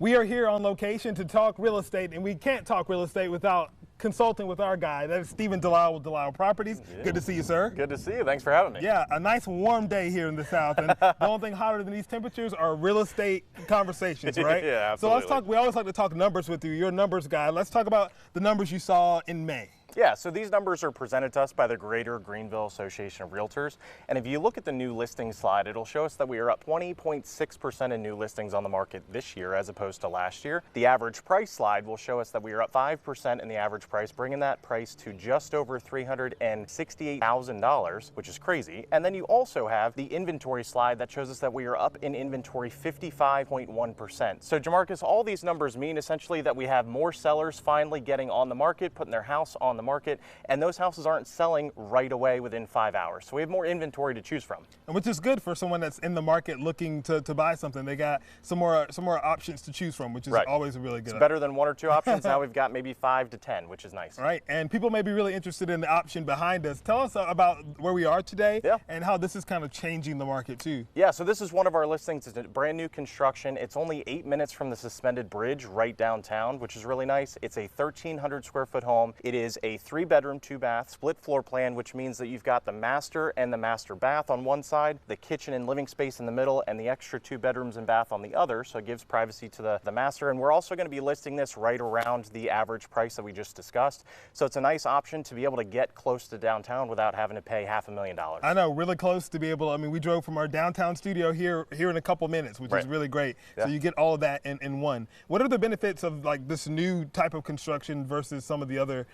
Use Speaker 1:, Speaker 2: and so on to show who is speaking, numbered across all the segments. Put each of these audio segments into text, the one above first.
Speaker 1: We are here on location to talk real estate, and we can't talk real estate without consulting with our guy. That is Steven DeLisle with DeLisle Properties.
Speaker 2: Yeah.
Speaker 1: Good to see you, sir.
Speaker 2: Good to see you. Thanks for having me.
Speaker 1: Yeah, a nice warm day here in the South, and the only thing hotter than these temperatures are real estate conversations, right?
Speaker 2: Yeah, absolutely.
Speaker 1: So let's talk. We always like to talk numbers with you. You're a numbers guy. Let's talk about the numbers you saw in May.
Speaker 2: Yeah, so these numbers are presented to us by the Greater Greenville Association of Realtors. And if you look at the new listing slide, it'll show us that we are up 20.6% in new listings on the market this year as opposed to last year. The average price slide will show us that we are up 5% in the average price, bringing that price to just over $368,000, which is crazy. And then you also have the inventory slide that shows us that we are up in inventory 55.1%. So Jamarcus, all these numbers mean essentially that we have more sellers finally getting on the market, putting their house on the market, and those houses aren't selling right away within 5 hours. So we have more inventory to choose from.
Speaker 1: And which is good for someone that's in the market looking to buy something. They got some more options to choose from, which is always a really good.
Speaker 2: It's better than one or two options. Now we've got maybe 5 to 10, which is nice.
Speaker 1: All right, and people may be really interested in the option behind us. Tell us about where we are today and how this is kind of changing the market too.
Speaker 2: Yeah, so this is one of our listings. It's a brand new construction. It's only 8 minutes from the suspended bridge right downtown, which is really nice. It's a 1,300 square foot home. It is a 3-bedroom, 2-bath, split floor plan, which means that you've got the master and the master bath on one side, the kitchen and living space in the middle, and the extra 2 bedrooms and bath on the other, so it gives privacy to the master. And we're also going to be listing this right around the average price that we just discussed. So it's a nice option to be able to get close to downtown without having to pay $500,000.
Speaker 1: I know, really close to be able, I mean, we drove from our downtown studio here in a couple minutes, which is really great. Yeah. So you get all of that in one. What are the benefits of like this new type of construction versus some of the other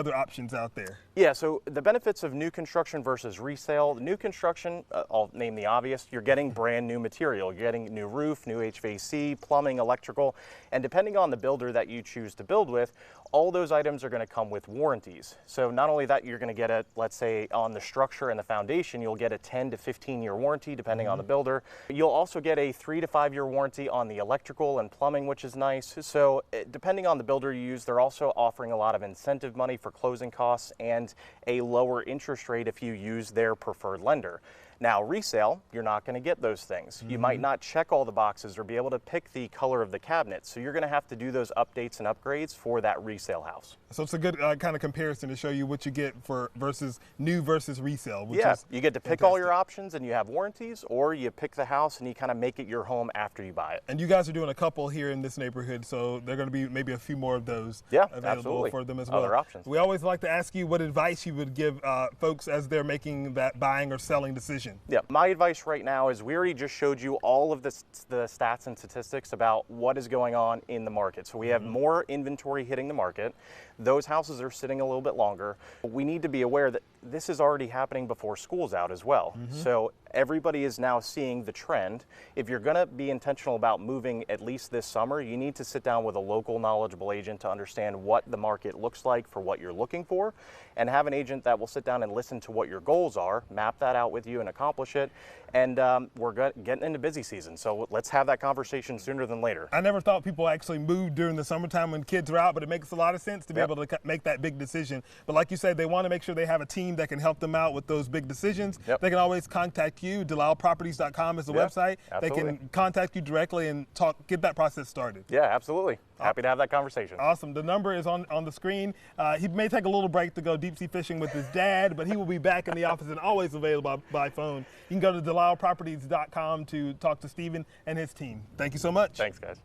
Speaker 1: options out there?
Speaker 2: Yeah, so the benefits of new construction versus resale. New construction, I'll name the obvious, you're getting brand new material. You're getting new roof, new HVAC, plumbing, electrical, and depending on the builder that you choose to build with, all those items are going to come with warranties. So not only that, you're going to get a, let's say on the structure and the foundation, you'll get a 10 to 15 year warranty depending on the builder. You'll also get a 3 to 5 year warranty on the electrical and plumbing, which is nice. So depending on the builder you use, they're also offering a lot of incentive money for closing costs and a lower interest rate if you use their preferred lender. Now, resale, you're not going to get those things. You might not check all the boxes or be able to pick the color of the cabinet. So you're going to have to do those updates and upgrades for that resale house.
Speaker 1: So it's a good kind of comparison to show you what you get for versus new versus resale. Which
Speaker 2: is you get to pick all your options and you have warranties, or you pick the house and you kind of make it your home after you buy it.
Speaker 1: And you guys are doing a couple here in this neighborhood, so they're going to be maybe a few more of those available for them as well.
Speaker 2: Other options.
Speaker 1: We always like to ask you what advice you would give folks as they're making that buying or selling decision.
Speaker 2: Yeah, my advice right now is we already just showed you all of the stats and statistics about what is going on in the market. So we have more inventory hitting the market. Those houses are sitting a little bit longer. We need to be aware that this is already happening before school's out as well. So everybody is now seeing the trend. If you're going to be intentional about moving at least this summer, you need to sit down with a local knowledgeable agent to understand what the market looks like for what you're looking for, and have an agent that will sit down and listen to what your goals are, map that out with you and accomplish it. And we're getting into busy season, so let's have that conversation sooner than later.
Speaker 1: I never thought people actually moved during the summertime when kids are out, but it makes a lot of sense to be able to make that big decision. But like you said, they want to make sure they have a team that can help them out with those big decisions. They can always contact you. DeLisleProperties.com is the website. Absolutely. They can contact you directly and get that process started.
Speaker 2: Yeah, absolutely. Happy to have that conversation.
Speaker 1: Awesome. The number is on the screen. He may take a little break to go deep sea fishing with his dad, but he will be back in the office and always available by phone. You can go to DeLisleProperties.com to talk to Steven and his team. Thank you so much.
Speaker 2: Thanks, guys.